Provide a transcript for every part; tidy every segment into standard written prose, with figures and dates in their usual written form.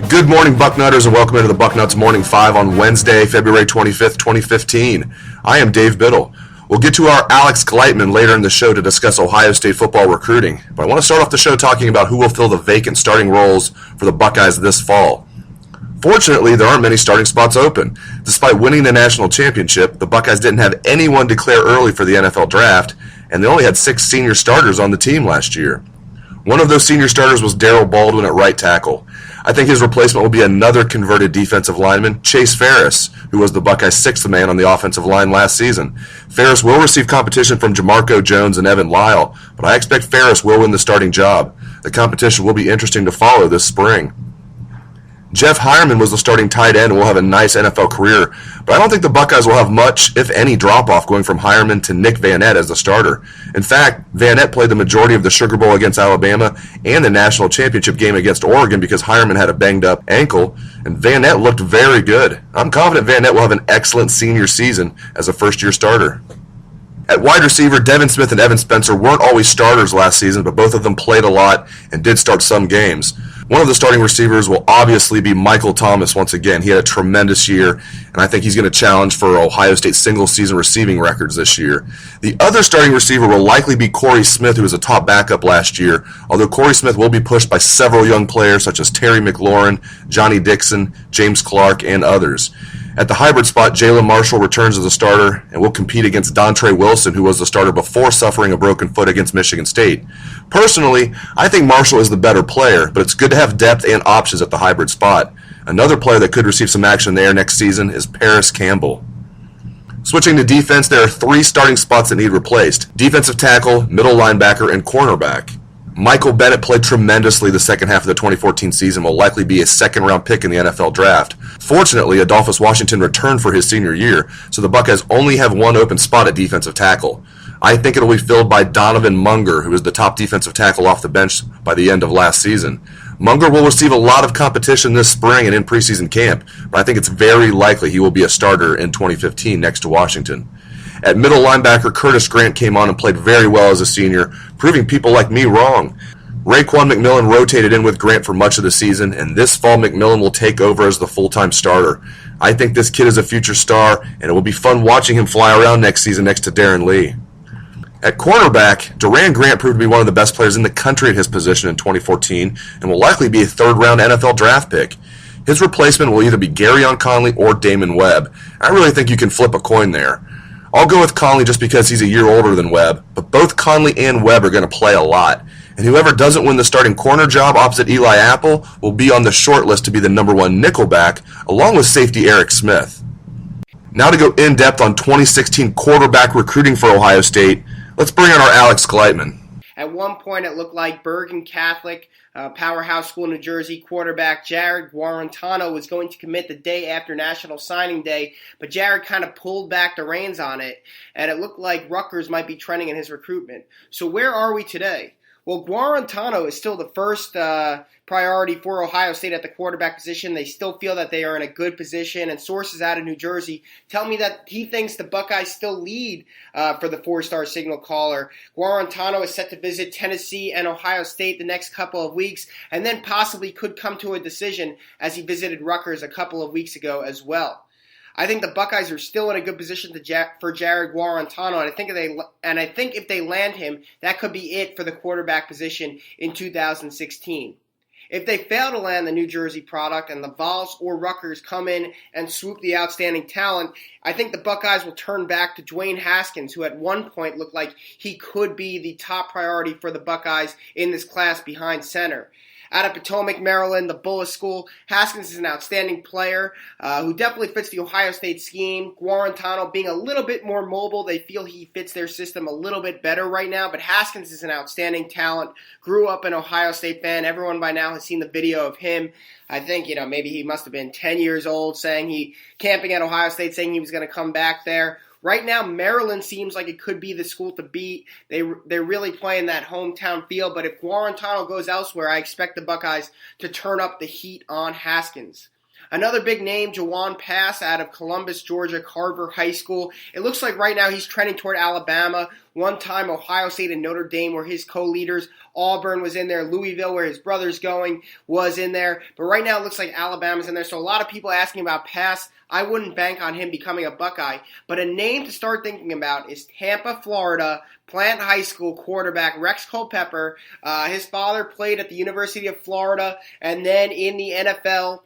Good morning, Bucknutters, and welcome into the Bucknuts Morning 5 on Wednesday, February 25th, 2015. I am Dave Biddle. We'll get to our Alex Gleitman later in the show to discuss Ohio State football recruiting, but I want to start off the show talking about who will fill the vacant starting roles for the Buckeyes this fall. Fortunately, there aren't many starting spots open. Despite winning the national championship, the Buckeyes didn't have anyone declare early for the NFL draft, and they only had 6 senior starters on the team last year. One of those senior starters was Darryl Baldwin at right tackle. I think his replacement will be another converted defensive lineman, Chase Ferris, who was the Buckeyes' 6th man on the offensive line last season. Ferris will receive competition from Jamarco Jones and Evan Lyle, but I expect Ferris will win the starting job. The competition will be interesting to follow this spring. Jeff Hireman was the starting tight end and will have a nice NFL career, but I don't think the Buckeyes will have much, if any, drop-off going from Hireman to Nick Vannett as the starter. In fact, Vannett played the majority of the Sugar Bowl against Alabama and the national championship game against Oregon because Hireman had a banged-up ankle, and Vannett looked very good. I'm confident Vannett will have an excellent senior season as a first-year starter. At wide receiver, Devin Smith and Evan Spencer weren't always starters last season, but both of them played a lot and did start some games. One of the starting receivers will obviously be Michael Thomas once again. He had a tremendous year, and I think he's going to challenge for Ohio State's single-season receiving records this year. The other starting receiver will likely be Corey Smith, who was a top backup last year, although Corey Smith will be pushed by several young players such as Terry McLaurin, Johnny Dixon, James Clark, and others. At the hybrid spot, Jalen Marshall returns as a starter and will compete against Dontre Wilson, who was the starter before suffering a broken foot against Michigan State. Personally, I think Marshall is the better player, but it's good to have depth and options at the hybrid spot. Another player that could receive some action there next season is Paris Campbell. Switching to defense, there are 3 starting spots that need replaced: defensive tackle, middle linebacker, and cornerback. Michael Bennett played tremendously the second half of the 2014 season, will likely be a second-round pick in the NFL draft. Fortunately, Adolphus Washington returned for his senior year, so the Buckeyes only have one open spot at defensive tackle. I think it will be filled by Donovan Munger, who is the top defensive tackle off the bench by the end of last season. Munger will receive a lot of competition this spring and in preseason camp, but I think it's very likely he will be a starter in 2015 next to Washington. At middle linebacker, Curtis Grant came on and played very well as a senior, proving people like me wrong. Raekwon McMillan rotated in with Grant for much of the season, and this fall McMillan will take over as the full-time starter. I think this kid is a future star, and it will be fun watching him fly around next season next to Darren Lee. At cornerback, Duran Grant proved to be one of the best players in the country at his position in 2014 and will likely be a third-round NFL draft pick. His replacement will either be Garyon Conley or Damon Webb. I really think you can flip a coin there. I'll go with Conley just because he's a year older than Webb, but both Conley and Webb are going to play a lot. And whoever doesn't win the starting corner job opposite Eli Apple will be on the short list to be the number 1 nickelback, along with safety Eric Smith. Now to go in-depth on 2016 quarterback recruiting for Ohio State, let's bring in our Alex Gleitman. At one point, it looked like Bergen Catholic, powerhouse school in New Jersey, quarterback Jared Guarantano was going to commit the day after National Signing Day, but Jared kind of pulled back the reins on it, and it looked like Rutgers might be trending in his recruitment. So where are we today? Well, Guarantano is still the first priority for Ohio State at the quarterback position. They still feel that they are in a good position, and sources out of New Jersey tell me that he thinks the Buckeyes still lead for the 4-star signal caller. Guarantano is set to visit Tennessee and Ohio State the next couple of weeks, and then possibly could come to a decision as he visited Rutgers a couple of weeks ago as well. I think the Buckeyes are still in a good position for Jared Guarantano, and I think if they land him, that could be it for the quarterback position in 2016. If they fail to land the New Jersey product and the Vols or Rutgers come in and swoop the outstanding talent, I think the Buckeyes will turn back to Dwayne Haskins, who at one point looked like he could be the top priority for the Buckeyes in this class behind center. Out of Potomac, Maryland, the Bullis School, Haskins is an outstanding player who definitely fits the Ohio State scheme. Guarantano being a little bit more mobile, they feel he fits their system a little bit better right now, but Haskins is an outstanding talent. Grew up an Ohio State fan. Everyone by now has seen the video of him. I think, maybe he must have been 10 years old camping at Ohio State saying he was going to come back there. Right now, Maryland seems like it could be the school to beat. They're really playing that hometown feel, but if Guarantano goes elsewhere, I expect the Buckeyes to turn up the heat on Haskins. Another big name, Jawan Pass out of Columbus, Georgia, Carver High School. It looks like right now he's trending toward Alabama. One time Ohio State and Notre Dame were his co-leaders. Auburn was in there. Louisville, where his brother's going, was in there. But right now it looks like Alabama's in there. So a lot of people asking about Pass. I wouldn't bank on him becoming a Buckeye. But a name to start thinking about is Tampa, Florida, Plant High School quarterback Rex Culpepper. His father played at the University of Florida and then in the NFL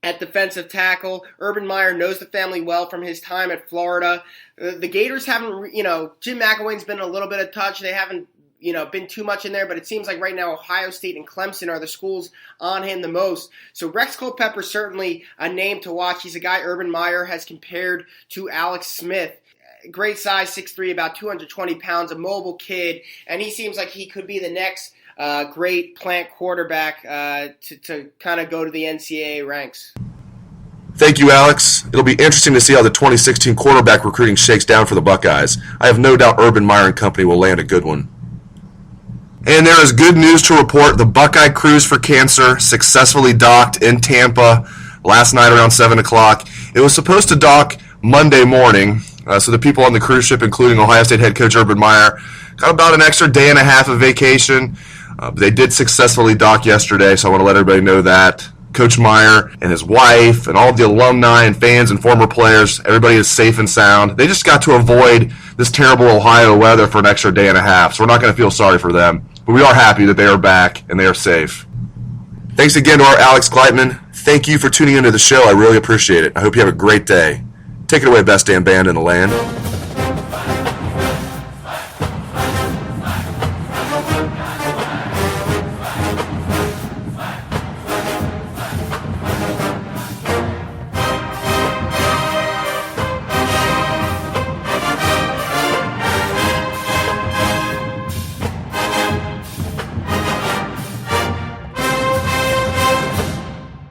at defensive tackle. Urban Meyer knows the family well from his time at Florida. The Gators haven't, Jim McElwain's been a little bit of touch. They haven't, been too much in there, but it seems like right now Ohio State and Clemson are the schools on him the most. So Rex Culpepper certainly a name to watch. He's a guy Urban Meyer has compared to Alex Smith. Great size, 6'3", about 220 pounds, a mobile kid, and he seems like he could be the next great Plant quarterback to kind of go to the NCAA ranks. Thank you, Alex. It'll be interesting to see how the 2016 quarterback recruiting shakes down for the Buckeyes. I have no doubt Urban Meyer and company will land a good one. And there is good news to report. The Buckeye Cruise for Cancer successfully docked in Tampa last night around 7 o'clock. It was supposed to dock Monday morning, so the people on the cruise ship, including Ohio State head coach Urban Meyer, got about an extra day and a half of vacation. They did successfully dock yesterday, so I want to let everybody know that. Coach Meyer and his wife and all of the alumni and fans and former players, everybody is safe and sound. They just got to avoid this terrible Ohio weather for an extra day and a half, so we're not going to feel sorry for them. But we are happy that they are back and they are safe. Thanks again to our Alex Gleitman. Thank you for tuning into the show. I really appreciate it. I hope you have a great day. Take it away, best damn band in the land.